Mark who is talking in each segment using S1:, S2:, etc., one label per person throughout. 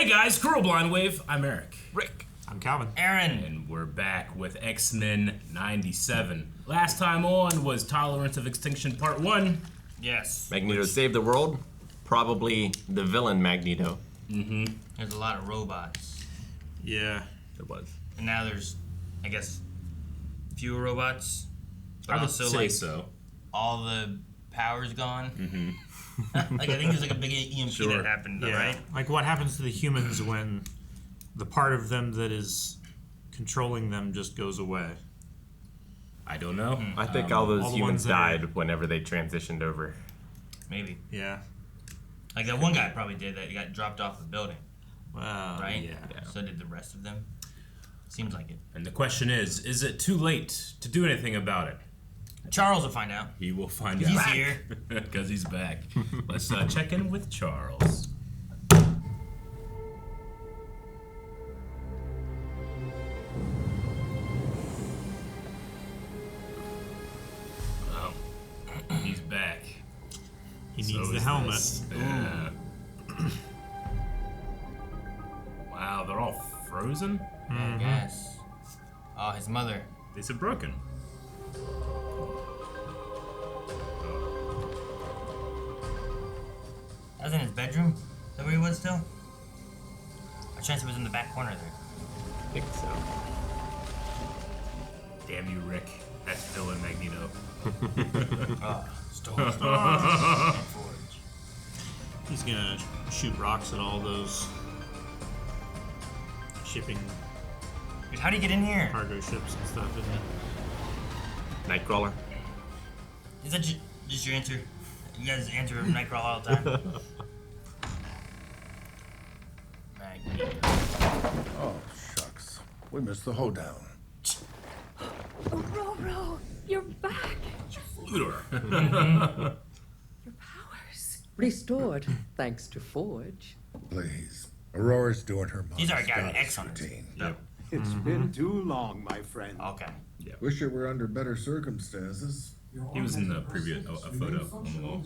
S1: Hey guys, Cruel Blind Wave. I'm Eric.
S2: Rick.
S3: I'm Calvin.
S4: Aaron.
S1: And we're back with X-Men 97. Last time on was Tolerance of Extinction Part 1.
S4: Yes.
S2: Magneto saved the world. Probably the villain Magneto.
S1: Mm-hmm.
S4: There's a lot of robots.
S3: Yeah.
S2: It was.
S4: And now there's, I guess, fewer robots. But
S1: I would
S4: also,
S1: say
S4: like,
S1: so.
S4: all the power's gone.
S1: Mm-hmm.
S4: Like, I think there's like a big EMP
S1: Sure.
S4: that happened,
S3: Yeah.
S4: right?
S3: Like what happens to the humans when the part of them that is controlling them just goes away?
S1: I don't know.
S2: I think all those
S3: all the
S2: humans
S3: ones that are-
S2: died whenever they transitioned over.
S4: Maybe.
S3: Yeah.
S4: Like that one guy probably did that. He got dropped off the building,
S3: Well,
S4: right?
S3: yeah.
S4: So did the rest of them. Seems like it.
S1: And the question is it too late to do anything about it?
S4: Charles will find out.
S1: He will find
S4: He's
S1: out.
S4: here.
S1: Because he's back. Let's check in with Charles. Oh, he's back.
S3: He
S1: So
S3: needs the
S1: is
S3: helmet.
S1: this. Yeah. Wow, they're all frozen?
S4: I guess. Oh, his mother.
S1: They said broken.
S4: That was in his bedroom? Is that where he was still? A chance it was in the back corner there.
S2: I think so.
S1: Damn you, Rick. That's villain Magneto.
S4: Storm. Forge.
S3: He's gonna shoot rocks at all those shipping
S4: Dude, how'd he get in here?
S3: cargo ships and stuff, isn't it?
S2: Nightcrawler.
S4: Is that just your answer? You guys answer Nightcrawler all the time? Magneto.
S5: Oh, shucks. We missed the hoedown.
S6: Aurora, you're back.
S1: Flew her.
S6: Your powers restored thanks to Forge.
S5: Please. Aurora's doing her
S4: He's
S5: mom's
S4: already got an
S5: goddess
S4: X on his
S5: routine.
S1: Yep.
S7: It's been too long, my friend.
S4: Okay.
S5: Wish it were under better circumstances.
S1: He was in the previous a photo on the wall.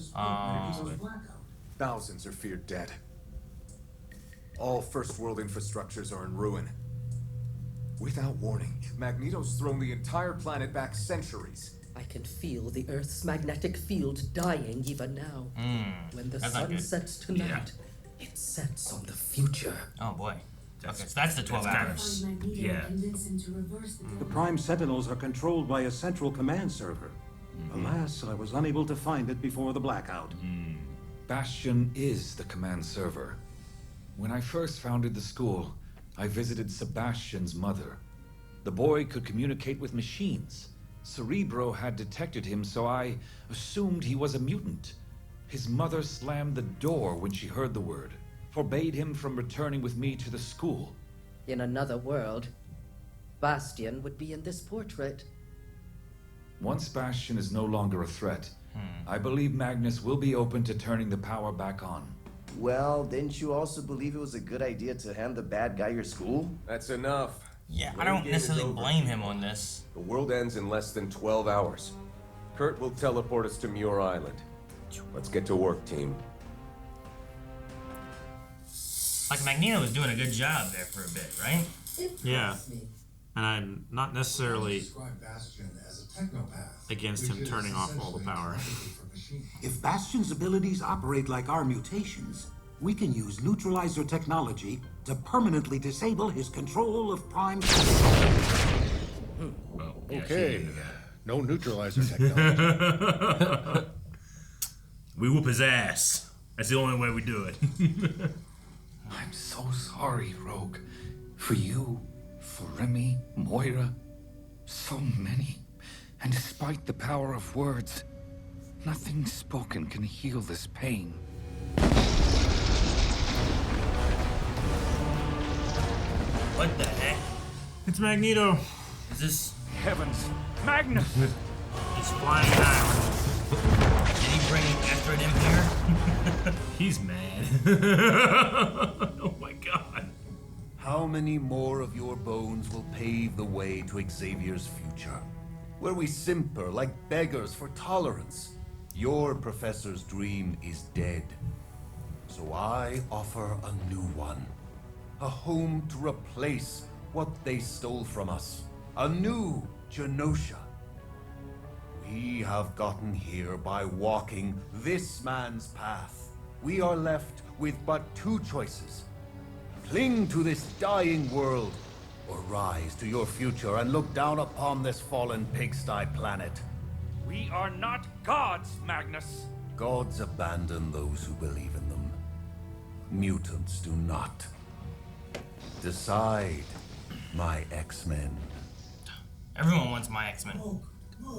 S7: Thousands are feared dead. All First World infrastructures are in ruin. Without warning, Magneto's thrown the entire planet back centuries.
S6: I can feel the Earth's magnetic field dying even now. When the
S4: That's not
S6: sun
S4: good.
S6: sets tonight, it sets on the future.
S4: Oh boy. Okay, so that's the 12
S1: kind
S4: hours.
S1: of, yeah.
S7: The Prime Sentinels are controlled by a central command server. Alas, I was unable to find it before the blackout.
S8: Bastion is the command server. When I first founded the school, I visited Sebastian's mother. The boy could communicate with machines. Cerebro had detected him, so I assumed he was a mutant. His mother slammed the door when she heard the word, forbade him from returning with me to the school.
S6: In another world, Bastion would be in this portrait.
S8: Once Bastion is no longer a threat, I believe Magnus will be open to turning the power back on.
S9: Well, didn't you also believe it was a good idea to hand the bad guy your school?
S7: That's enough.
S4: Yeah, I
S7: Long
S4: don't
S7: game is
S4: necessarily
S7: over.
S4: blame him on this.
S7: The world ends in less than 12 hours. Kurt will teleport us to Muir Island. Let's get to work, team.
S4: Like, Magneto was doing a good job there for a bit, right?
S3: Yeah. And I'm not necessarily against him turning off all the power.
S10: If Bastion's abilities operate like our mutations, we can use neutralizer technology to permanently disable his control of Prime.
S1: Well, yeah, she
S5: Okay.
S1: into that.
S5: No neutralizer technology.
S1: We whoop his ass. That's the only way we do it.
S8: I'm so sorry, Rogue. For you, for Remy, Moira, so many. And despite the power of words, nothing spoken can heal this pain.
S4: What the heck?
S3: It's Magneto.
S4: Is this...
S8: Heavens, Magnus!
S3: He's flying down.
S4: Did he bring Asteroid M here?
S1: He's mad. Oh my god.
S9: How many more of your bones will pave the way to Xavier's future? Where we simper like beggars for tolerance. Your professor's dream is dead. So I offer a new one. a home to replace what they stole from us. A new Genosha. We have gotten here by walking this man's path. We are left with but two choices. Cling to this dying world, or rise to your future and look down upon this fallen pigsty planet.
S11: We are not gods, Magnus.
S9: Gods abandon those who believe in them. Mutants do not. Decide, my X-Men.
S4: Everyone wants my X-Men.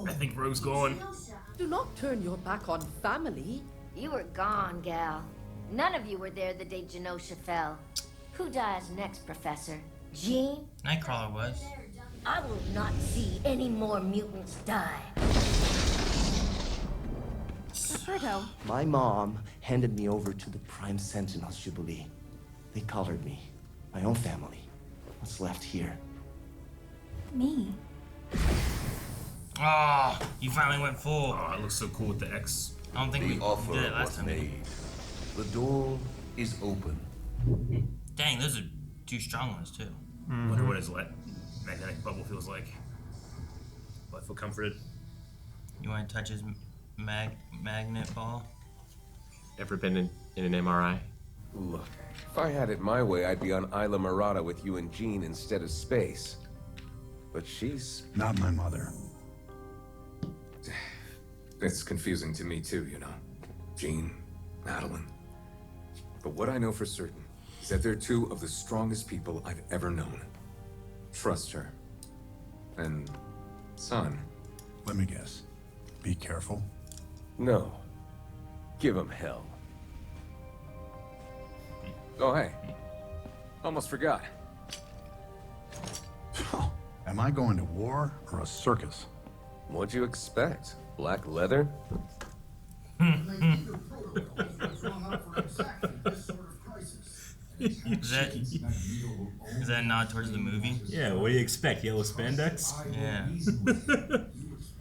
S1: I think Rogue's going.
S6: Do not turn your back on family.
S12: You were gone, gal. None of you were there the day Genosha fell. Who dies next, Professor? Jean?
S4: Nightcrawler was.
S12: I will not see any more mutants die.
S13: Roberto. My mom handed me over to the Prime Sentinels, Jubilee. They collared me. My own family. What's left here?
S12: Me?
S4: Oh, you finally went full.
S1: Oh, it looks so cool with the X.
S4: I don't think
S9: The
S4: we
S9: offer
S4: did it last
S9: was
S4: time.
S9: made. The door is open.
S4: Dang, those are two strong ones too.
S1: Wonder what his magnetic bubble feels like. Will I feel comforted?
S4: You want to touch his magnet ball?
S2: Ever been in an MRI?
S14: Look, if I had it my way, I'd be on Isla Marietta with you and Jean instead of space. But she's...
S5: Not my mother.
S7: It's confusing to me too, you know. Jean, Madeline. But what I know for certain is that they're two of the strongest people I've ever known. Trust her. And, son.
S5: Let me guess. Be careful.
S14: No. Give him hell. Oh, hey. Almost forgot.
S5: Am I going to war or a circus?
S14: What'd you expect? Black leather?
S4: Is that a nod towards the movie?
S1: Yeah, what do you expect? Yellow spandex?
S4: Yeah.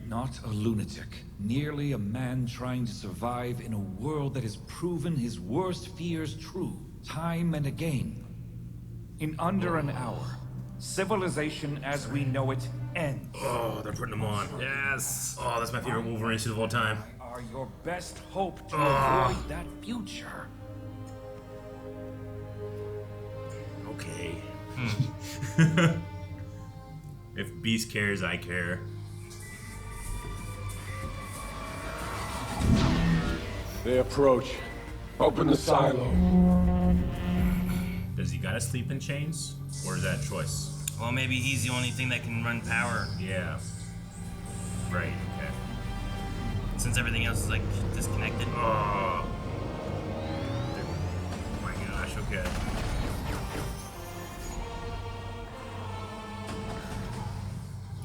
S8: Not a lunatic, merely a man trying to survive in a world that has proven his worst fears true, time and again. In under an hour, civilization as we know it ends.
S1: Oh, they're putting them on. Yes. Oh, that's my favorite Wolverine suit of all time.
S8: Are your best hope to avoid that future.
S1: Okay. If Beast cares, I care.
S14: They approach. Open the silo.
S1: Does he gotta sleep in chains? Or is that a choice?
S4: Well, maybe he's the only thing that can run power.
S1: Yeah. Right, okay.
S4: Since everything else is like disconnected.
S1: Oh my gosh, okay.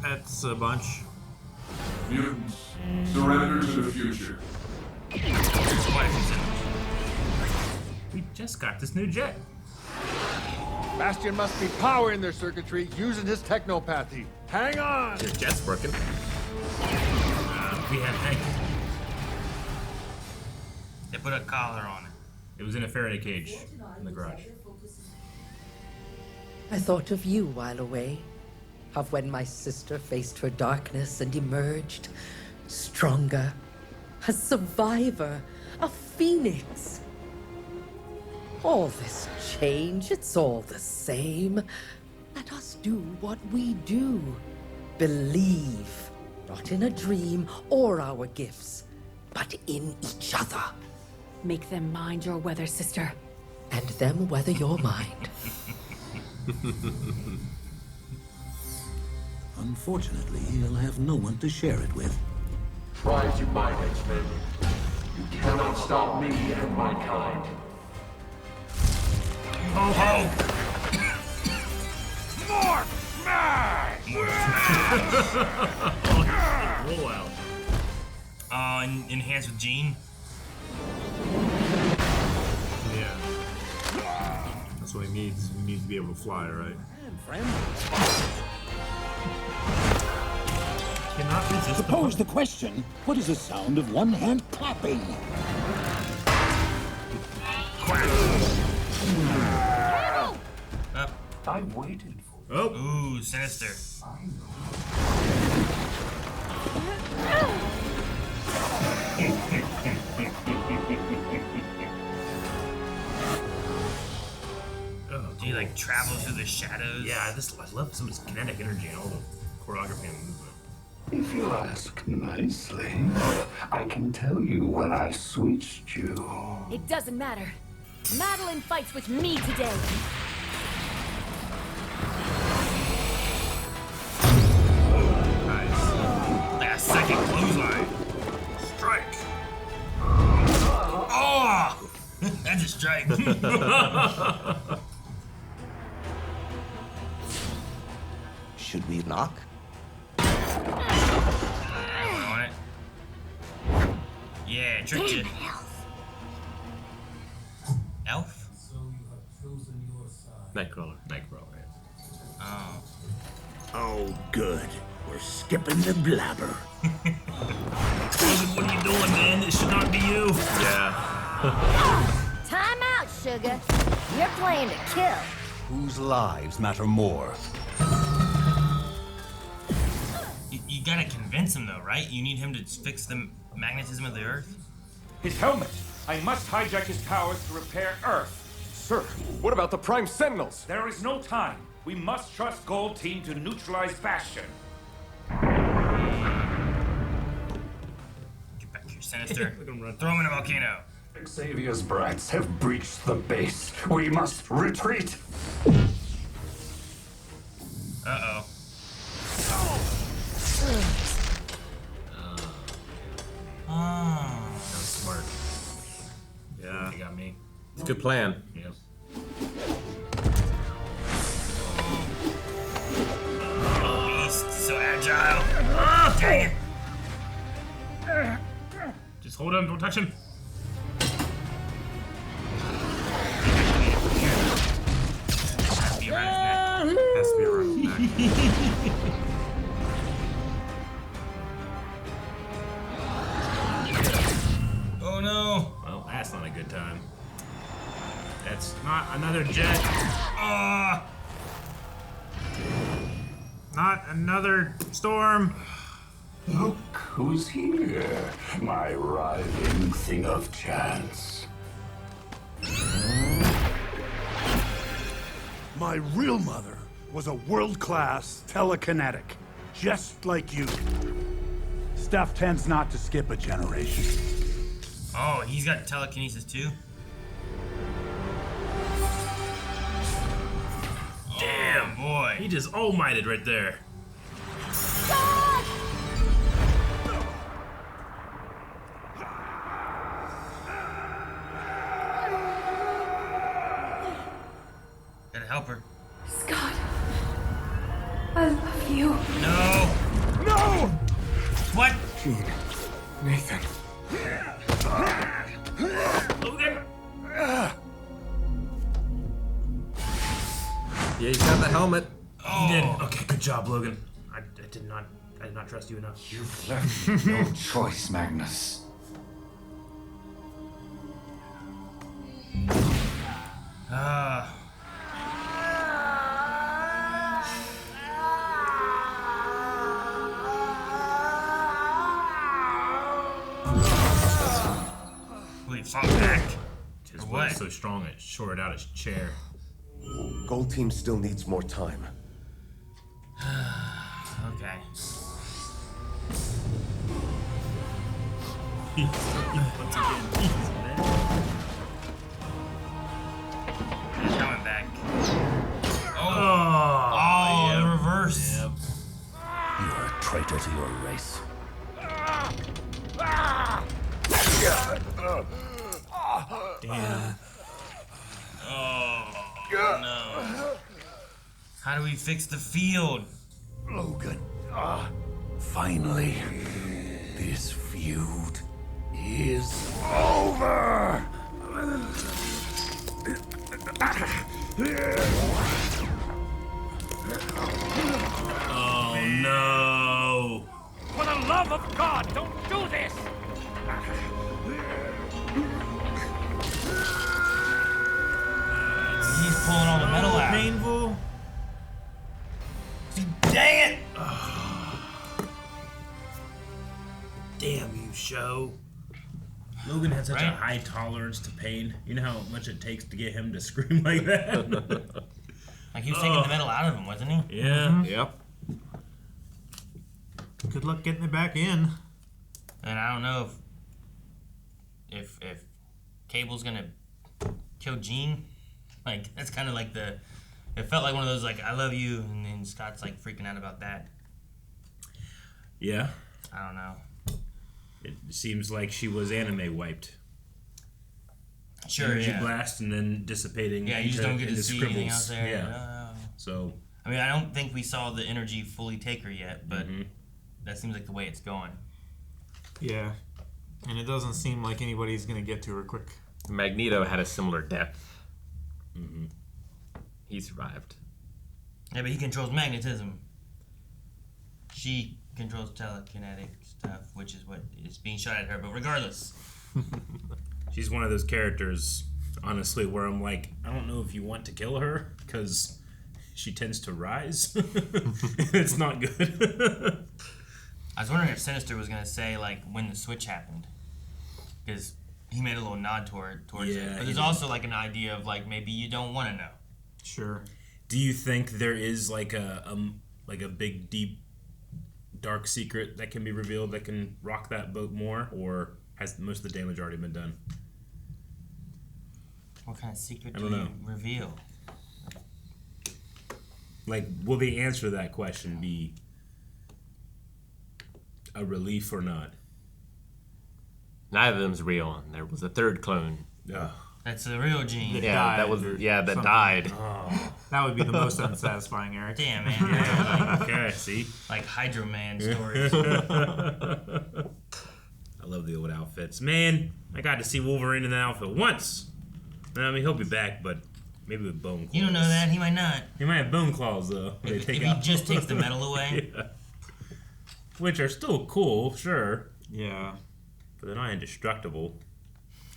S3: That's a bunch.
S15: Mutants, surrender to the future.
S1: We just got this new jet.
S5: Bastion must be powering their circuitry using his technopathy. Hang on!
S1: Your jet's working. We had Hank.
S4: They put a collar on it.
S1: It was in a Faraday cage in the garage.
S6: I thought of you while away, of when my sister faced her darkness and emerged stronger, a survivor, a phoenix. All this change, it's all the same. Let us do what we do. Believe, not in a dream or our gifts, but in each other.
S16: Make them mind your weather, sister.
S6: And them weather your mind.
S10: Unfortunately, he'll have no one to share it with.
S15: Try as you might, X-Men. You cannot stop me and my kind.
S4: Ho ho!
S11: Morph smash!
S1: Roll out.
S4: Enhance with Jean.
S3: Yeah. That's what he needs. He needs to be able to fly, right?
S1: Cannot resist.
S10: To pose the question, what is the sound of one hand clapping?
S15: I waited for.
S1: Oh.
S4: Ooh, Sinister. Do you like travel through the shadows?
S1: Yeah, I love some of his kinetic energy and all the choreography and movement.
S15: If you ask nicely, I can tell you when I switched you.
S16: It doesn't matter. Madeline fights with me today.
S4: Nice. That second clothesline. Strike. Oh! That's a strike.
S13: Should we knock?
S4: On it. Yeah, tricked you. Elf?
S17: So you have chosen your side.
S1: Nightcrawler.
S4: Oh.
S18: Oh, good. We're skipping the blabber.
S1: What are you doing, man? It should not be you. Yeah.
S12: Time out, sugar. You're playing to kill.
S9: Whose lives matter more?
S4: You gotta convince him though, right? You need him to fix the magnetism of the Earth?
S11: His helmet! I must hijack his powers to repair Earth.
S14: Sir, what about the Prime Sentinels?
S11: There is no time. We must trust Gold Team to neutralize Bastion.
S4: Get back here, Sinister. Throw him in a volcano.
S15: Xavier's brats have breached the base. We must retreat.
S4: Uh-oh.
S1: That was smart. Yeah. You got me.
S2: It's a good plan.
S1: Yep.
S4: Beast, so agile. Oh, dang it.
S1: Just hold him, don't touch him.
S4: Has to be around his neck.
S1: Has to be around his neck.
S4: Oh no.
S1: Well, that's not a good time. That's not another jet. Not another storm.
S15: Look who's here, my writhing thing of chance.
S19: My real mother was a world-class telekinetic, just like you. Stuff tends not to skip a generation.
S4: Oh, he's got telekinesis too? Damn, boy.
S1: He just all-mighted right there.
S4: Gotta help her.
S16: Scott, I love you.
S4: No!
S19: No!
S4: What?
S7: Jean. Nathan.
S1: Logan!
S2: Yeah, he's got the helmet.
S1: He did. Okay, good job, Logan. I did not trust you enough.
S8: You've left me no choice, Magnus.
S4: Well, he fought back.
S1: His
S4: Or
S1: will
S4: what?
S1: is so strong it shorted out his chair.
S14: Gold Team still needs more time.
S4: Okay. He's coming back. Oh,
S1: yep.
S4: the reverse.
S1: Yep.
S18: You are a traitor to your race.
S1: Damn.
S4: Oh, no. How do we fix the field?
S18: Logan, finally, this feud is over.
S1: Oh no!
S11: For the love of God, don't do this!
S4: He's pulling all the metal out.
S1: Painful. show. Logan had such a high tolerance to pain. You know how much it takes to get him to scream like that?
S4: Like he was taking the metal out of him, wasn't he?
S1: Yeah.
S3: Mm-hmm.
S2: Yep.
S3: Good luck getting it back in.
S4: And I don't know if Cable's gonna kill Jean. Like that's kind of like the. It felt like one of those like I love you, and then Scott's like freaking out about that.
S1: Yeah.
S4: I don't know.
S1: It seems like she was anime wiped.
S4: Sure,
S1: Energy
S4: yeah.
S1: blast and then dissipating.
S4: Yeah, you just don't get to see anything out there.
S1: Yeah.
S4: No.
S1: So.
S4: I mean, I don't think we saw the energy fully take her yet, but that seems like the way it's going.
S3: Yeah. And it doesn't seem like anybody's going to get to her quick.
S2: Magneto had a similar death. He survived.
S4: Yeah, but he controls magnetism. She controls telekinetic stuff, which is what is being shot at her. But regardless.
S1: She's one of those characters, honestly, where I'm like, I don't know if you want to kill her, because she tends to rise. It's not good.
S4: I was wondering if Sinister was going to say, like, when the switch happened. Because he made a little nod towards it. But there's also, like, an idea of, like, maybe you don't want to know.
S3: Sure.
S1: Do you think there is, like, a big, deep, dark secret that can be revealed that can rock that boat more? Or has most of the damage already been done?
S4: What kind of secret do you reveal?
S1: Like, will the answer to that question be a relief or not?
S2: Neither of them's real. There was a third clone.
S1: Ugh.
S4: That's the real Jean.
S2: That died.
S1: Oh.
S3: That would be the most unsatisfying, Eric.
S4: Damn, man. Yeah,
S1: okay, see?
S4: Like Hydro Man stories.
S1: I love the old outfits. Man, I got to see Wolverine in that outfit once. I mean, he'll be back, but maybe with bone claws.
S4: You don't know that. He might not.
S1: He might have bone claws, though.
S4: If he just takes the metal away.
S1: Yeah. Which are still cool, sure.
S3: Yeah.
S1: But they're not indestructible.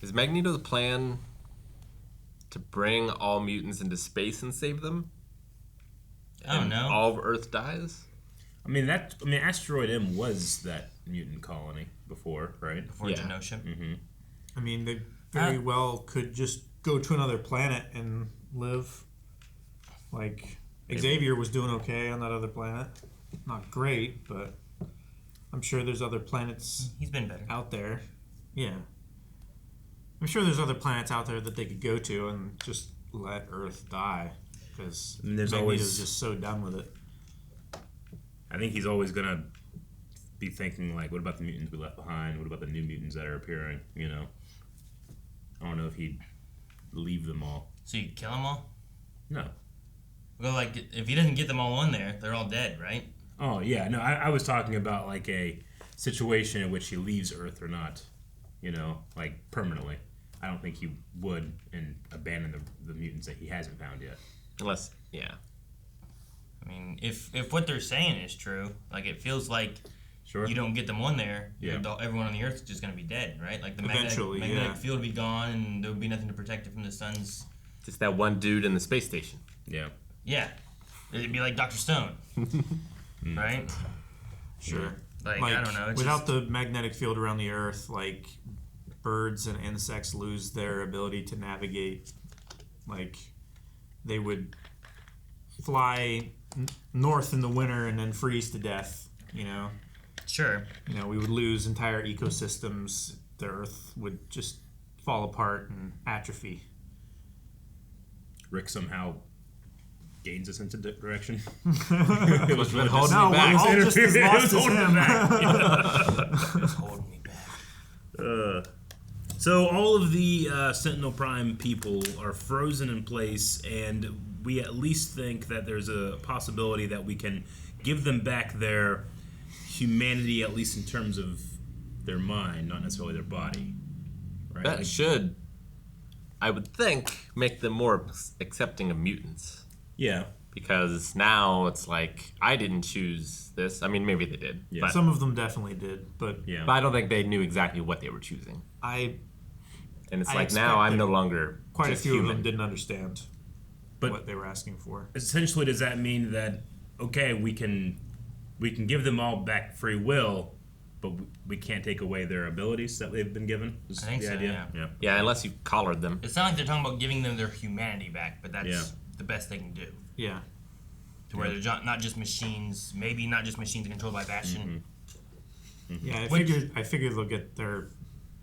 S2: Is Magneto's plan to bring all mutants into space and save them?
S4: I don't know.
S2: All of Earth dies?
S1: I mean, Asteroid M was that mutant colony before, right?
S4: Before Genosha.
S1: Mm-hmm.
S3: I mean, they very well could just go to another planet and live. Like, Xavier was doing okay on that other planet. Not great, but I'm sure there's other planets
S4: He's been better.
S3: out there. Yeah. I'm sure there's other planets out there that they could go to and just let Earth die. Because
S1: there's
S3: Magneto's
S1: always
S3: just so done with it.
S1: I think he's always going to be thinking, like, what about the mutants we left behind? What about the new mutants that are appearing, you know? I don't know if he'd leave them all.
S4: So you kill them all?
S1: No.
S4: Well, like, if he doesn't get them all on there, they're all dead, right?
S1: Oh, yeah. No, I was talking about, like, a situation in which he leaves Earth or not, you know, like, permanently. I don't think he would and abandon the mutants that he hasn't found yet.
S2: Unless, yeah.
S4: I mean, if what they're saying is true, like, it feels like you don't get them on there, everyone on the Earth is just going to be dead, right? Like, the magnetic field would be gone, and there would be nothing to protect it from the sun's...
S2: Just that one dude in the space station.
S1: Yeah.
S4: Yeah. It'd be like Dr. Stone. Right?
S3: Sure.
S4: Like, I don't know. It's
S3: without the magnetic field around the Earth, like, birds and insects lose their ability to navigate. Like, they would fly north in the winter and then freeze to death, you know?
S4: Sure.
S3: You know, we would lose entire ecosystems. The Earth would just fall apart and atrophy.
S1: Rick somehow gains a sense of direction.
S2: It was really holding me back.
S1: It was
S3: just as lost as him.
S4: Holding me back.
S1: So all of the Sentinel Prime people are frozen in place, and we at least think that there's a possibility that we can give them back their humanity, at least in terms of their mind, not necessarily their body. Right?
S2: That should, I would think, make them more accepting of mutants.
S1: Yeah.
S2: Because now it's like, I didn't choose this. I mean, maybe they did.
S3: Yeah.
S2: But,
S3: Some of them definitely did, but
S2: but I don't think they knew exactly what they were choosing. And it's like, now I'm no longer
S3: quite
S2: just
S3: a few
S2: human.
S3: of them didn't understand what they were asking for.
S1: Essentially, does that mean that, okay, we can give them all back free will, but we can't take away their abilities that they've been given. Is
S4: I think
S1: the
S4: so,
S1: idea?
S4: yeah.
S2: Yeah, unless you collared them.
S4: It's not like they're talking about giving them their humanity back, but that's the best they can do.
S3: Yeah.
S4: To where they're not just machines, maybe not just machines controlled by Bastion.
S3: Yeah, I figured they'll get their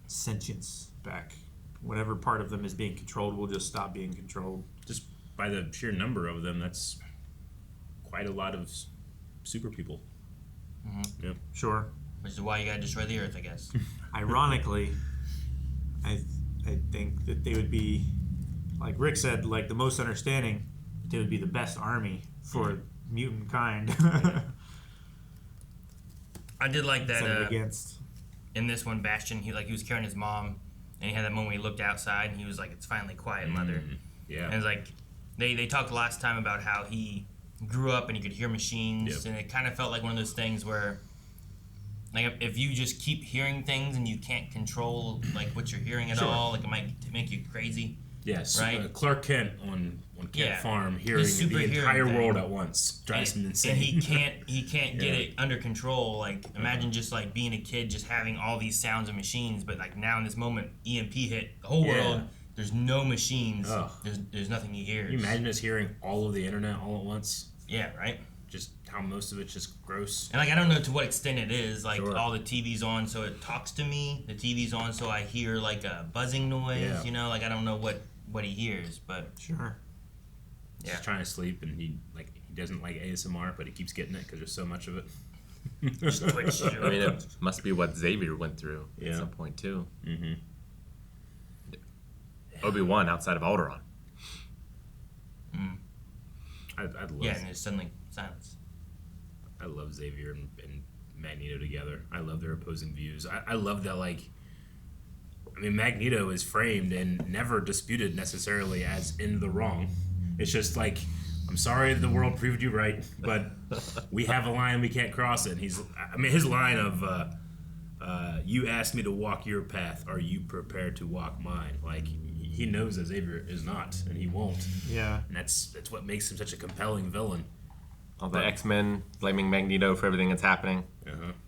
S3: sentience back. Whatever part of them is being controlled will just stop being controlled.
S1: Just by the sheer number of them, that's quite a lot of super people. Yeah.
S3: Sure.
S4: Which is why you gotta destroy the Earth, I guess.
S3: Ironically, I think that they would be, like Rick said, like the most understanding. They would be the best army for mutant kind.
S4: I did like that.
S3: Against.
S4: In this one, Bastion, he was carrying his mom, and he had that moment where he looked outside, and he was like, "It's finally quiet, mother."
S1: Yeah.
S4: And it's like they talked last time about how he grew up and he could hear machines, and it kind of felt like one of those things where, like, if you just keep hearing things and you can't control like what you're hearing at all, like it might make you crazy.
S1: Yes,
S4: right.
S1: Clark Kent on Kent Farm hearing
S4: His
S1: the entire
S4: superhearing
S1: world
S4: thing.
S1: at once drives him insane.
S4: And he can't get it under control. Like imagine just like being a kid, just having all these sounds of machines, but like now in this moment, EMP hit the whole world. There's no machines. There's nothing he hears.
S1: Can you imagine us hearing all of the internet all at once?
S4: Yeah, right.
S1: Just how most of it's just gross.
S4: And like I don't know to what extent it is. Like all the TV's on, so it talks to me. The TV's on, so I hear like a buzzing noise.
S1: Yeah.
S4: You know, like I don't know what he hears, but
S3: sure.
S1: He's trying to sleep, and he doesn't like ASMR, but he keeps getting it because there's so much of it.
S4: Just Twitch.
S2: I mean, it must be what Xavier went through at some point too.
S1: Mm-hmm.
S2: Obi-Wan outside of Alderaan.
S1: I'd love.
S4: Yeah, and there's suddenly silence.
S1: I love Xavier and Magneto together. I love their opposing views. I love that, like, I mean, Magneto is framed and never disputed necessarily as in the wrong. It's just like, I'm sorry the world proved you right, but we have a line we can't cross it. And his line of, you asked me to walk your path, are you prepared to walk mine? Like, he knows that Xavier is not, and he won't.
S3: Yeah.
S1: And that's what makes him such a compelling villain.
S2: All the X-Men blaming Magneto for everything that's happening.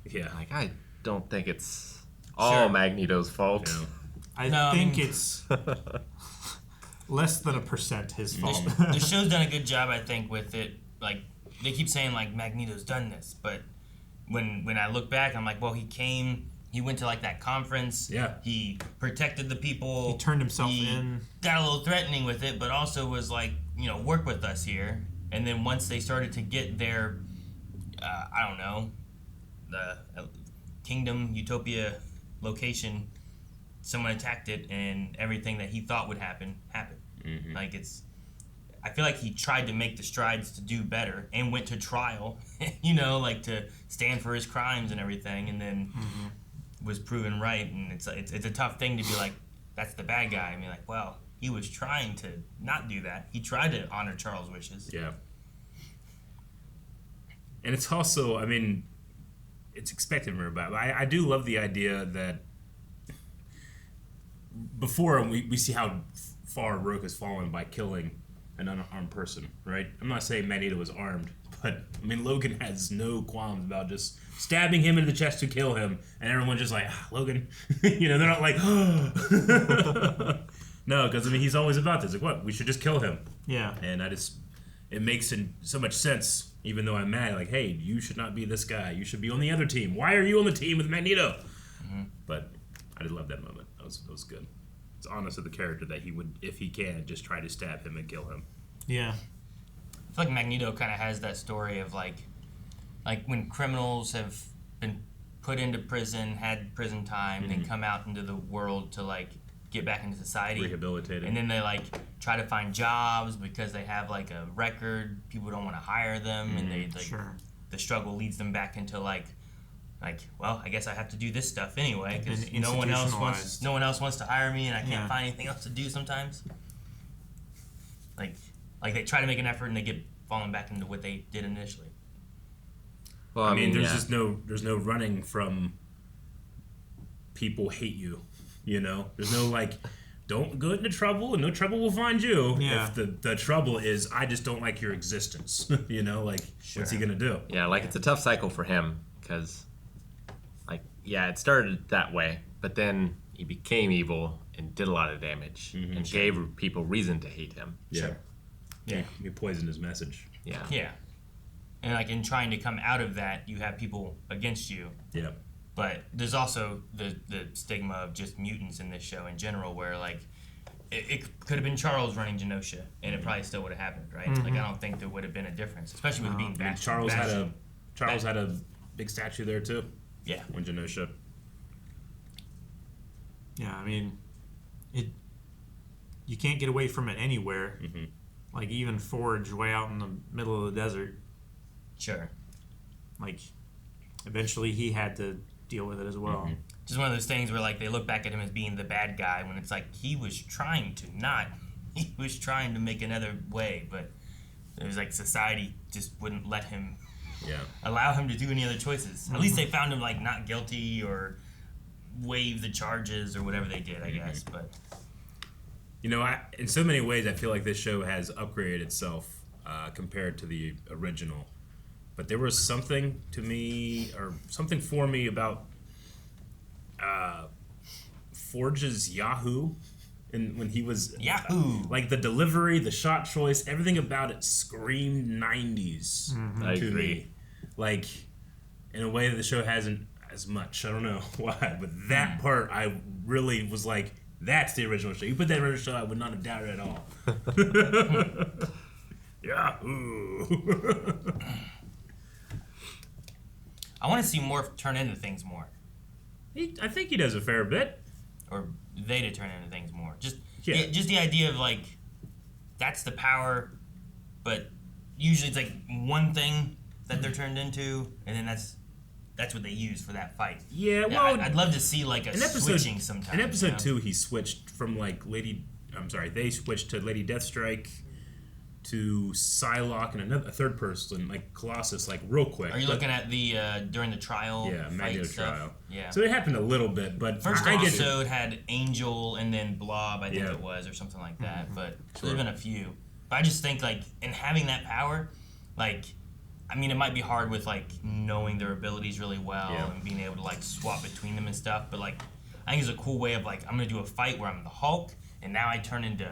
S1: Yeah.
S2: Like, I don't think it's all Magneto's fault.
S3: I think it's less than 1% his fault.
S4: The show's done a good job, I think, with it. Like they keep saying, like Magneto's done this, but when I look back, I'm like, well, he went to like that conference.
S1: Yeah.
S4: He protected the people.
S3: He turned himself in.
S4: Got a little threatening with it, but also was like, work with us here. And then once they started to get their, I don't know, the Kingdom Utopia location, someone attacked it, and everything that he thought would happen happened.
S1: Mm-hmm.
S4: Like I feel like he tried to make the strides to do better and went to trial, like to stand for his crimes and everything, and then was proven right. And it's a tough thing to be like, that's the bad guy. I mean, like, well, he was trying to not do that. He tried to honor Charles' wishes.
S1: Yeah. And it's also, I mean, it's expected from everybody. I do love the idea that before we see how far Rogue has fallen by killing an unarmed person, right? I'm not saying Magneto was armed, but I mean, Logan has no qualms about just stabbing him in the chest to kill him, and everyone's just like, Logan. They're not like, no, because I mean, he's always about this. Like, what? We should just kill him.
S3: Yeah.
S1: And it makes so much sense, even though I'm mad. Like, hey, you should not be this guy. You should be on the other team. Why are you on the team with Magneto? Mm-hmm. But I did love that moment. That was good. It's honest of the character that he would, if he can, just try to stab him and kill him.
S3: Yeah.
S4: I feel like Magneto kind of has that story of like when criminals have been put into prison, had prison time, and then come out into the world to like get back into society,
S1: rehabilitated,
S4: and then they like try to find jobs because they have like a record. People don't want to hire them, and they like the struggle leads them back into like, well, I guess I have to do this stuff anyway because no one else wants to hire me, and I can't find anything else to do sometimes. Like they try to make an effort and they get fallen back into what they did initially.
S1: Well, I mean, there's just there's no running from people hate you. There's no like, don't go into trouble and no trouble will find you.
S3: Yeah.
S1: If the trouble is, I just don't like your existence. What's he gonna do?
S2: Yeah, like it's a tough cycle for him because, like, yeah, it started that way, but then he became evil and did a lot of damage and gave people reason to hate him.
S1: Yeah.
S4: Sure. Yeah.
S1: He poisoned his message.
S2: Yeah.
S4: Yeah. And like in trying to come out of that, you have people against you.
S1: Yeah.
S4: But there's also the stigma of just mutants in this show in general, where like it could have been Charles running Genosha, and it probably still would have happened, right? Like I don't think there would have been a difference, especially with it being
S1: Charles had a big statue there too.
S4: Yeah.
S1: On Genosha.
S3: Yeah, I mean, you can't get away from it anywhere. Like even Forge way out in the middle of the desert.
S4: Sure.
S3: Like eventually he had to deal with it as well.
S4: Just one of those things where like they look back at him as being the bad guy when it's like he was trying to make another way, but it was like society just wouldn't let him allow him to do any other choices. At least they found him like not guilty or waive the charges or whatever they did, I guess. But
S1: you know, in so many ways, I feel like this show has upgraded itself compared to the original. But there was something to me, or something for me about Forge's Yahoo, and when he was
S4: Yahoo,
S1: like the delivery, the shot choice, everything about it screamed 90s to me. Like in a way that the show hasn't as much. I don't know why, but that part I really was like, that's the original show. You put that in the original show, I would not have doubted it at all. Yahoo.
S4: I want to see Morph turn into things more.
S1: I think he does a fair bit.
S4: Or they to turn into things more. Just the idea of like, that's the power, but usually it's like one thing that they're turned into, and then that's what they use for that fight.
S1: Yeah, well,
S4: I'd love to see like a switching sometime.
S1: In episode 2, he switched from like they switched to Lady Deathstrike to Psylocke and a third person, like Colossus, like real quick.
S4: Are you looking at the during the trial?
S1: Yeah, Magneto
S4: stuff?
S1: trial.
S4: Yeah.
S1: So it happened a little bit, but
S4: First episode had Angel and then Blob, I think it was, or something like that. But there's been a few. But I just think like in having that power, like, I mean, it might be hard with like knowing their abilities really well and being able to like swap between them and stuff. But like, I think it's a cool way of like, I'm gonna do a fight where I'm the Hulk, and now I turn into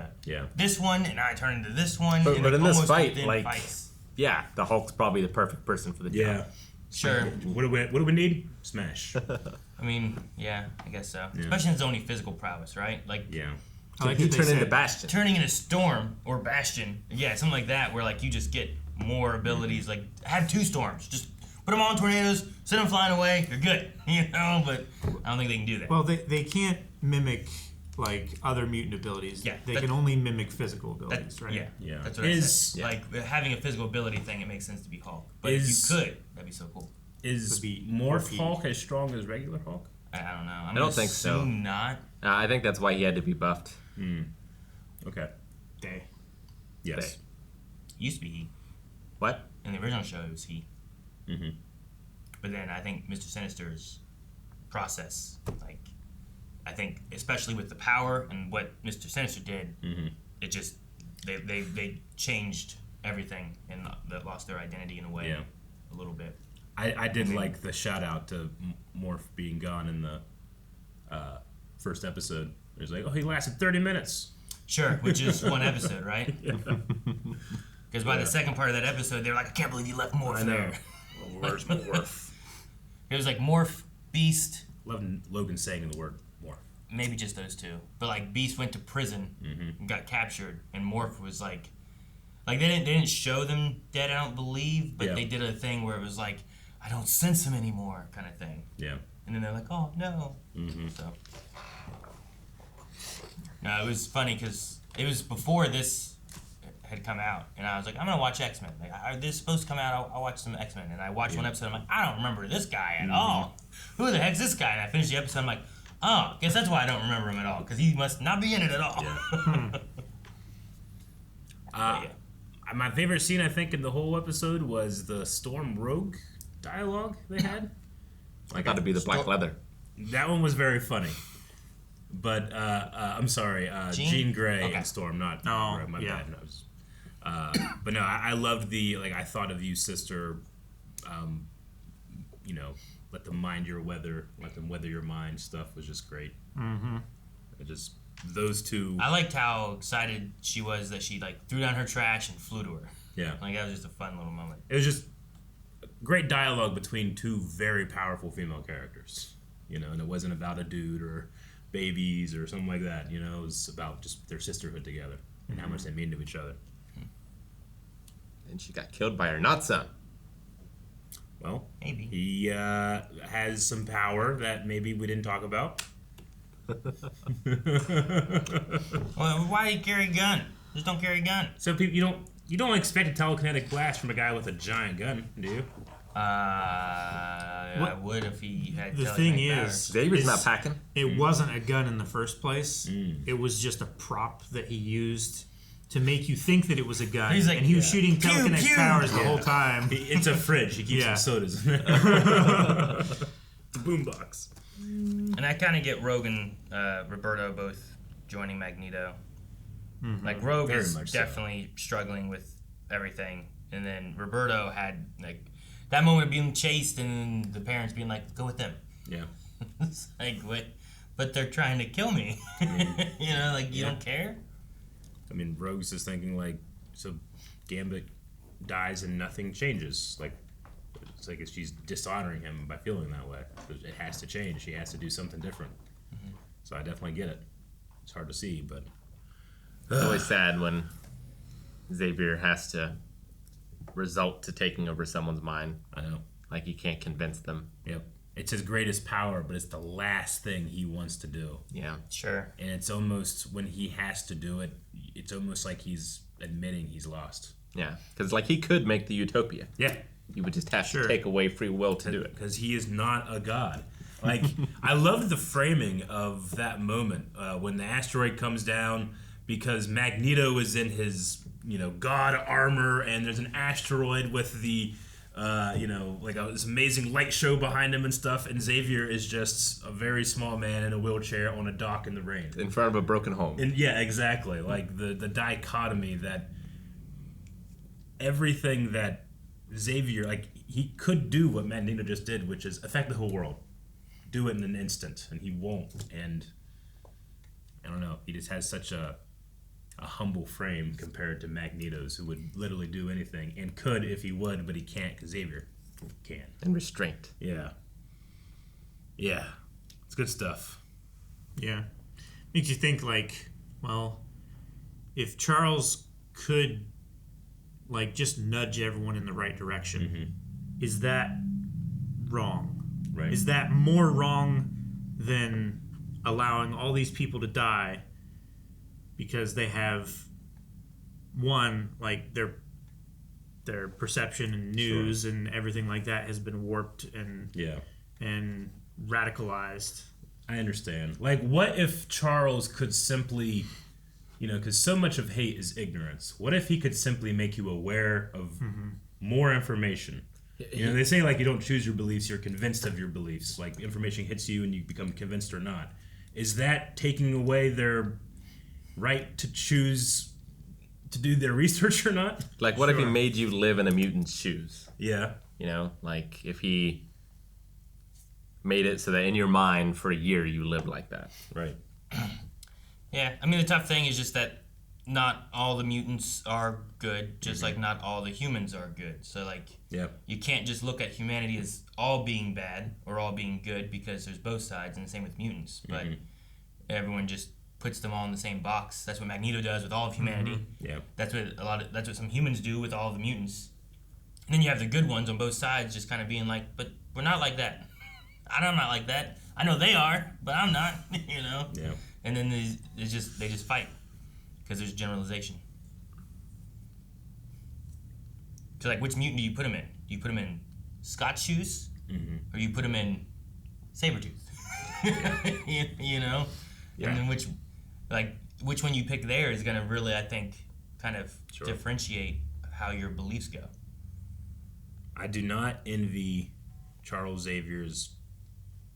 S4: this one, and now I turn into this one.
S2: But in this fight, like,
S4: fights.
S2: the Hulk's probably the perfect person for the job.
S1: Yeah.
S4: Sure.
S1: What do we need? Smash.
S4: I mean, I guess so. Yeah. Especially in his only physical prowess, right? Like,
S2: Like he turned into Bastion.
S4: Turning into Storm or Bastion, something like that, where like you just get more abilities. Like, have 2 Storms, just put them on tornadoes, send them flying away, you're good, you know. But I don't think they can do that.
S3: Well, they can't mimic like other mutant abilities.
S4: Yeah,
S3: they can only mimic physical abilities, right?
S1: Yeah.
S4: That's what I said. Like having a physical ability thing, it makes sense to be Hulk. But if you could, that'd be so cool.
S1: Is Morph Hulk as strong as regular Hulk?
S4: I don't know.
S2: I don't think so.
S4: Not.
S2: I think that's why he had to be buffed.
S1: Okay. Yes.
S4: Used to be he.
S2: What?
S4: In the original show, it was he. But then I think Mr. Sinister's process, like, I think especially with the power and what Mr. Sinister did, it just they changed everything and they lost their identity in a way a little bit.
S1: I did like the shout out to Morph being gone in the first episode. It was like, oh, he lasted 30 minutes.
S4: Sure, which is one episode, right? Because by the second part of that episode, they were like, I can't believe you left Morph there.
S1: Well, where's Morph?
S4: It was like Morph, Beast.
S1: Love Logan saying the word Morph.
S4: Maybe just those 2. But like Beast went to prison and got captured, and Morph was like they didn't show them dead, I don't believe, but they did a thing where it was like, I don't sense him anymore, kind of thing.
S1: Yeah.
S4: And then they're like, oh no. So. No, it was funny because it was before this had come out, and I was like, I'm gonna watch XMen. Like, are this supposed to come out? I'll watch some XMen. And I watched one episode. I'm like, I don't remember this guy at all. Who the heck's this guy? And I finished the episode. I'm like, oh, guess that's why I don't remember him at all, because he must not be in it at all.
S1: My favorite scene, I think, in the whole episode was the Storm Rogue dialogue they had.
S2: I got to be the black leather.
S1: That one was very funny. But I'm sorry, Jean Grey and Storm, not my bad. No, but no, I loved the I thought of you, sister. let them weather your mind stuff was just great.
S3: Mm-hmm.
S1: It just those two.
S4: I liked how excited she was that she like threw down her trash and flew to her.
S1: Yeah,
S4: like that was just a fun little moment.
S1: It was just great dialogue between two very powerful female characters. And it wasn't about a dude or babies or something like that. It was about just their sisterhood together and how much they mean to each other.
S2: And she got killed by her not son.
S1: Well,
S4: maybe
S1: he has some power that maybe we didn't talk about.
S4: Well, why do you carry a gun? Just don't carry a gun.
S1: So people, you don't expect a telekinetic blast from a guy with a giant gun, do you?
S4: I would if he had.
S3: The thing is,
S2: Xavier's not packing.
S3: It wasn't a gun in the first place. It was just a prop that he used to make you think that it was a gun.
S4: He's like,
S3: and he was shooting telekinetic powers the whole time.
S1: It's a fridge. He keeps some sodas in there. The boombox.
S4: And I kind of get Rogue and Roberto both joining Magneto.
S3: Mm-hmm.
S4: Like Rogue
S1: Very
S4: is
S1: much so.
S4: definitely struggling with everything, and then Roberto had like that moment of being chased and the parents being like, "Go with them."
S1: Yeah.
S4: It's like what? But they're trying to kill me. Like you don't care.
S1: I mean, Rogue's just thinking like, so Gambit dies and nothing changes. Like, it's like she's dishonoring him by feeling that way. It has to change. She has to do something different. Mm-hmm. So I definitely get it. It's hard to see, but
S2: it's always sad when Xavier has to result to taking over someone's mind.
S1: I know.
S2: Like he can't convince them.
S1: Yep. It's his greatest power, but it's the last thing he wants to do.
S2: Yeah.
S4: Sure.
S1: And it's almost, when he has to do it, it's almost like he's admitting he's lost.
S2: Yeah. Because like he could make the utopia.
S1: Yeah.
S2: He would just have to take away free will to do it.
S1: Because he is not a god. Like, I loved the framing of that moment when the asteroid comes down, because Magneto is in his, god armor, and there's an asteroid with the, this amazing light show behind him and stuff, and Xavier is just a very small man in a wheelchair on a dock in the rain.
S2: In front of a broken home.
S1: And yeah, exactly. Like, the dichotomy that everything that Xavier, like, he could do what Magneto just did, which is affect the whole world. Do it in an instant, and he won't. And I don't know, he just has such a humble frame compared to Magneto's, who would literally do anything and could if he would, but he can't because Xavier can.
S2: And restraint.
S1: Yeah. Yeah. It's good stuff.
S3: Yeah. Makes you think, like, well, if Charles could, like, just nudge everyone in the right direction, is that wrong?
S1: Right.
S3: Is that more wrong than allowing all these people to die because they have, one, like, their perception and news and everything like that has been warped and radicalized?
S1: I understand. Like, what if Charles could simply, because so much of hate is ignorance. What if he could simply make you aware of more information? They say, like, you don't choose your beliefs, you're convinced of your beliefs. Like, information hits you and you become convinced or not. Is that taking away their right to choose to do their research or not?
S2: Like, what if he made you live in a mutant's shoes?
S1: Yeah.
S2: Like, if he made it so that in your mind for a year you lived like that.
S1: Right.
S4: Yeah, I mean, the tough thing is just that not all the mutants are good, just like not all the humans are good. So, like, you can't just look at humanity as all being bad or all being good, because there's both sides, and the same with mutants. But everyone just puts them all in the same box. That's what Magneto does with all of humanity.
S1: Yeah.
S4: That's what some humans do with all of the mutants. And then you have the good ones on both sides just kind of being like, but we're not like that. I'm not like that. I know they are, but I'm not,
S1: Yeah.
S4: And then they just fight because there's generalization. So, like, which mutant do you put him in? Do you put him in Scott's shoes? Or you put him in Sabretooth? Yeah. And then which one you pick there is going to really, I think, kind of differentiate how your beliefs go.
S1: I do not envy Charles Xavier's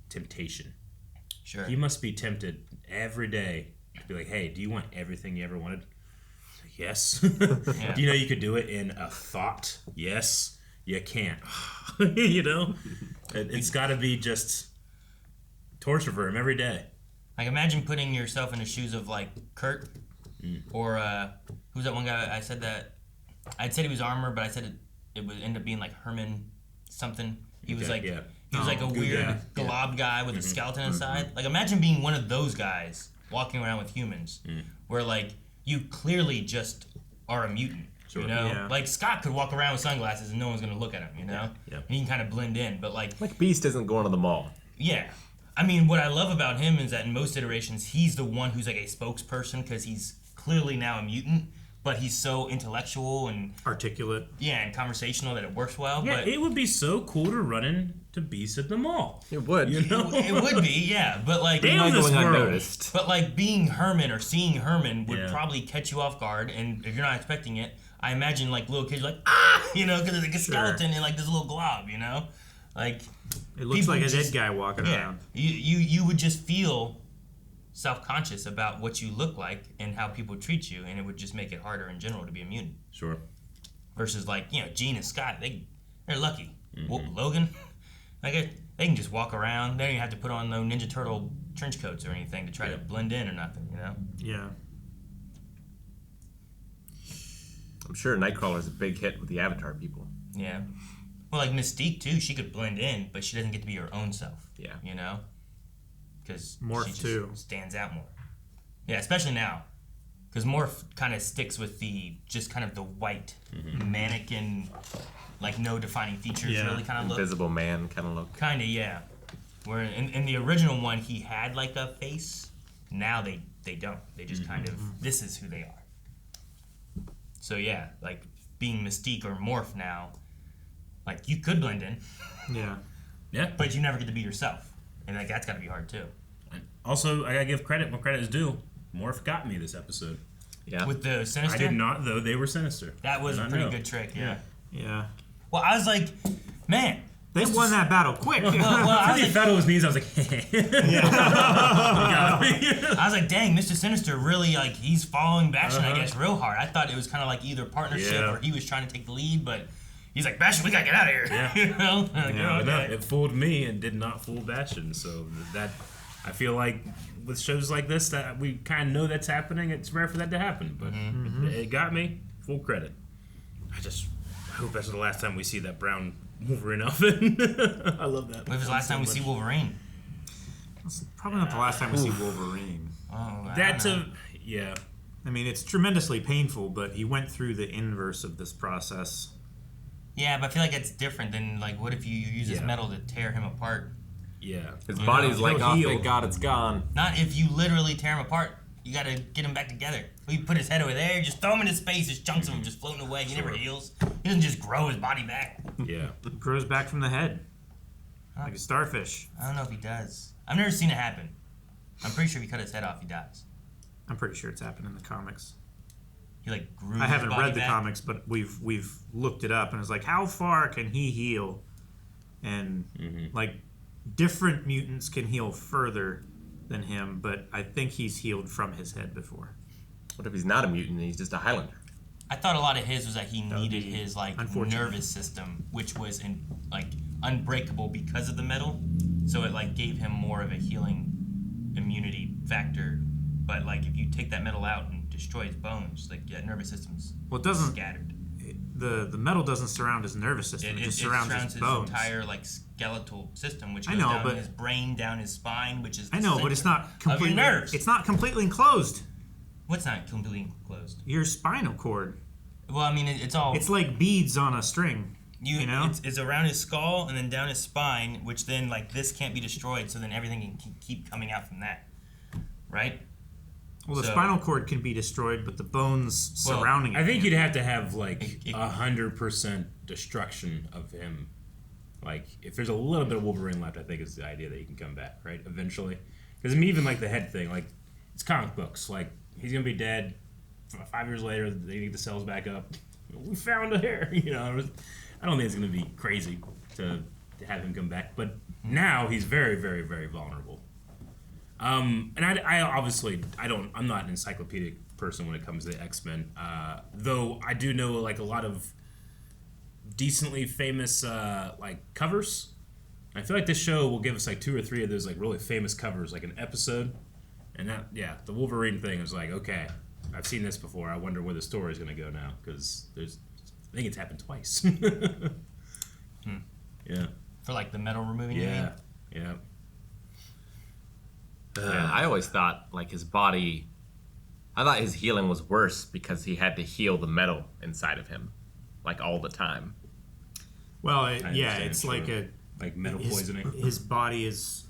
S1: temptation.
S4: Sure.
S1: He must be tempted every day to be like, hey, do you want everything you ever wanted? Yes.
S4: Yeah.
S1: Do you know you could do it in a thought? Yes. You can't. It's got to be just torture for him every day.
S4: Like, imagine putting yourself in the shoes of, like, Kurt, or, who's that one guy? I'd said he was Armor, but I said it would end up being, like, Herman something. He was, like, he was, like, a weird glob guy with a skeleton inside. Like, imagine being one of those guys walking around with humans, where, like, you clearly just are a mutant. You know, like Scott could walk around with sunglasses and no one's gonna look at him. You know, and he can kind of blend in. But like
S2: Beast isn't going to the mall.
S4: Yeah, I mean, what I love about him is that in most iterations, he's the one who's like a spokesperson because he's clearly now a mutant, but he's so intellectual and
S3: articulate.
S4: Yeah, and conversational that it works well.
S1: Yeah,
S4: but
S1: it would be so cool to run into Beast at the mall.
S2: It would.
S1: You know?
S4: It would be, yeah. But like,
S1: Damn this world.
S4: But like being Herman or seeing Herman would probably catch you off guard, and if you're not expecting it. I imagine like little kids like you know, because it's like a skeleton and like this little glob, you know, like
S3: it looks like a dead guy walking around.
S4: You would just feel self-conscious about what you look like and how people treat you, and it would just make it harder in general to be a mutant.
S1: Sure.
S4: Versus like Jean and Scott, they're lucky. Logan, like they can just walk around. They don't even have to put on no Ninja Turtle trench coats or anything to try to blend in or nothing, you know.
S3: Yeah.
S2: I'm sure Nightcrawler's a big hit with the Avatar people.
S4: Yeah. Well, like Mystique, too, she could blend in, but she doesn't get to be her own self.
S2: Yeah.
S4: You know? Because
S3: Morph,
S4: she just
S3: too.
S4: stands out more. Yeah, especially now. Because Morph kind of sticks with just kind of the white mannequin, like no defining features really kind of look.
S2: Invisible Man kind of look.
S4: Kind of, yeah. Where in the original one, he had like a face. Now they don't. They just kind of, this is who they are. So yeah, like being Mystique or Morph now, like you could blend in.
S1: Yeah.
S4: But you never get to be yourself. And like that's gotta be hard too.
S1: Also, I gotta give credit where credit is due. Morph got me this episode.
S2: Yeah.
S4: With the Sinister?
S1: I did not, though. They were Sinister.
S4: That was a pretty good trick, yeah.
S3: Yeah.
S4: Well, I was like, man.
S3: They won that battle quick.
S4: Well, I was
S1: he fell to his knees. I was like,
S4: I was like, dang, Mr. Sinister really, like, he's following Bastion, I guess, real hard. I thought it was kind of like either partnership or he was trying to take the lead, but he's like, Bastion, we gotta get out of here.
S1: Yeah.
S4: You know? Like,
S1: No, it fooled me and did not fool Bastion. So that, I feel like with shows like this that we kind of know that's happening, it's rare for that to happen. But it got me. Full credit. I hope that's the last time we see that brown Wolverine outfit. I love that.
S4: When was the last time we see Wolverine?
S3: It's probably not the last time we see Wolverine.
S4: Oh,
S1: yeah.
S3: I mean, it's tremendously painful, but he went through the inverse of this process.
S4: Yeah, but I feel like it's different than, like, what if you use this metal to tear him apart?
S1: Yeah.
S2: His body's like, oh, thank God it's gone.
S4: Not if you literally tear him apart. You gotta get him back together. Well, you put his head over there, just throw him into space, there's chunks of him just floating away. He never heals. He doesn't just grow his body back.
S1: Yeah.
S3: It grows back from the head. Like a starfish.
S4: I don't know if he does. I've never seen it happen. I'm pretty sure if you cut his head off, he dies.
S3: I'm pretty sure it's happened in the comics.
S4: He like grew
S3: I haven't
S4: his body
S3: read the
S4: back.
S3: comics, but we've looked it up, and it's like, how far can he heal? And like different mutants can heal further than him, but I think he's healed from his head before.
S2: What if he's not a mutant and he's just a Highlander?
S4: I thought a lot of his was that he needed his like nervous system, which was unbreakable because of the metal. So it like gave him more of a healing immunity factor. But like if you take that metal out and destroy his bones, like nervous system's scattered.
S3: The metal doesn't surround his nervous system. It just surrounds his bones.
S4: Entire like skeletal system, which
S3: I
S4: goes
S3: know,
S4: down
S3: but
S4: his brain, down his spine, which is the
S3: I know, but it's not
S4: of
S3: completely.
S4: your nerves.
S3: It's not completely enclosed.
S4: What's not completely closed?
S3: Your spinal cord.
S4: Well, I mean, it's all.
S3: It's like beads on a string. You know,
S4: it's around his skull and then down his spine, which then like this can't be destroyed, so then everything can keep coming out from that, right?
S3: Well, the spinal cord can be destroyed, but the bones surrounding it.
S1: I think you'd have to have like 100% destruction of him. Like, if there's a little bit of Wolverine left, I think is the idea that he can come back, right? Eventually. Because I mean, even like the head thing, like, it's comic books. Like, he's going to be dead. 5 years later, they need the cells back up. We found a hair, you know. I don't think it's going to be crazy to have him come back. But now he's very, very, very vulnerable. And I obviously, I'm not an encyclopedic person when it comes to X-Men. Though I do know like a lot of decently famous like covers I feel like this show will give us like 2 or 3 of those like really famous covers, like an episode. And that, yeah, the Wolverine thing was like, okay, I've seen this before. I wonder where the story is going to go now, because I think it's happened twice. Yeah.
S4: For like the metal removing.
S1: Yeah.
S2: Yeah, I always thought like his body. I thought his healing was worse because he had to heal the metal inside of him, like all the time.
S3: Well, it's like
S1: like metal poisoning.
S3: His body is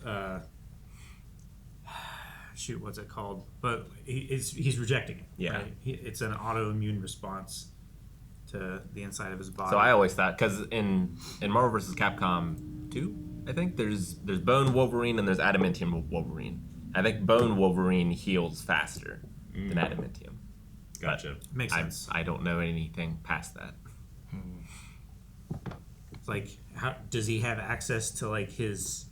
S3: shoot, what's it called? But he's rejecting it.
S2: Yeah,
S3: right? It's an autoimmune response to the inside of his body.
S2: So I always thought, because in Marvel vs. Capcom 2, I think there's Bone Wolverine and there's Adamantium Wolverine. I think Bone Wolverine heals faster than Adamantium.
S1: Gotcha.
S3: Makes sense.
S2: I don't know anything past that.
S3: Like, how does he have access to like his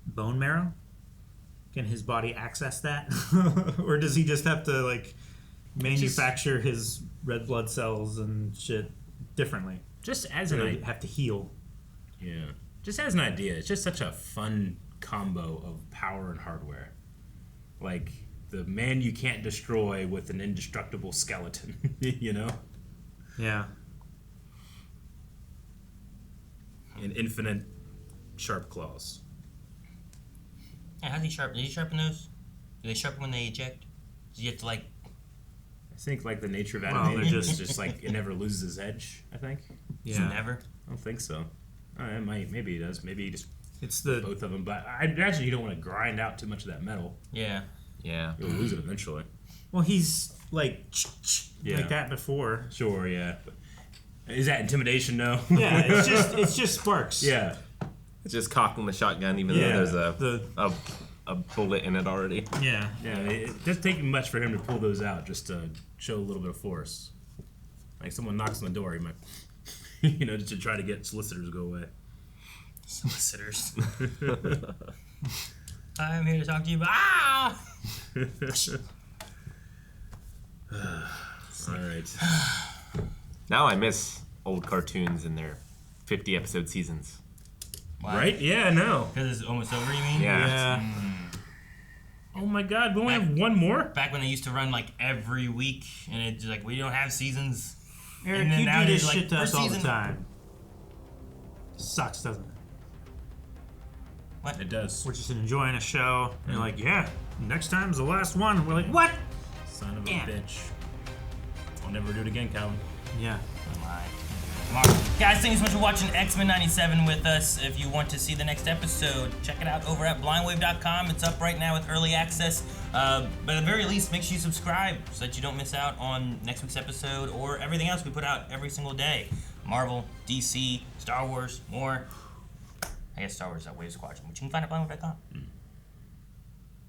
S3: bone marrow? Can his body access that, or does he just have to like manufacture his red blood cells and shit differently?
S1: Just as an idea,
S3: have to heal.
S1: Yeah. Just as an idea, it's just such a fun combo of power and hardware. Like the man you can't destroy with an indestructible skeleton, you know?
S3: Yeah.
S1: And infinite sharp claws.
S4: Yeah, how's he sharpen? Did he sharpen those? Do they sharpen when they eject? Do you have to like?
S1: I think like the nature of adamantium is just like it never loses its edge. I think.
S4: Yeah. Never.
S1: I don't think so. It might. Maybe it does. Maybe just.
S3: It's the
S1: both of them, but I imagine you don't want to grind out too much of that metal.
S4: Yeah.
S2: Yeah.
S1: You'll lose it eventually.
S3: Well, he's like like that before.
S1: Sure. Yeah. Is that intimidation? No.
S3: Yeah. It's just sparks.
S1: Yeah.
S2: It's just cocking the shotgun, even though there's a bullet in it already.
S3: Yeah.
S1: Yeah. It doesn't take much for him to pull those out, just to show a little bit of force. Like someone knocks on the door, he might, just to try to get solicitors to go away.
S4: Solicitors. I'm here to talk to you about.
S1: All right.
S2: Now I miss old cartoons in their 50 episode seasons.
S4: Wow.
S1: Right? Yeah, no.
S4: Because it's almost over, you mean?
S2: Yeah.
S1: Oh my God, we only have one more?
S4: Back when they used to run like every week, and it's just like, we don't have seasons.
S3: Eric,
S4: and then
S3: you
S4: now
S3: do this
S4: like,
S3: shit to us all the
S4: season-
S3: time. Sucks, doesn't it?
S4: What?
S1: It does.
S3: We're just enjoying a show. And you're like, yeah, next time's the last one. We're like, what?
S1: Son of a
S4: Yeah.
S1: bitch. I'll never do it again, Calvin.
S3: Yeah.
S4: Guys, thank you so much for watching X-Men 97 with us. If you want to see the next episode, check it out over at blindwave.com. It's up right now with early access. But at the very least, make sure you subscribe so that you don't miss out on next week's episode or everything else we put out every single day. Marvel, DC, Star Wars, more. I guess Star Wars is at Wave Squadron, which you can find at blindwave.com.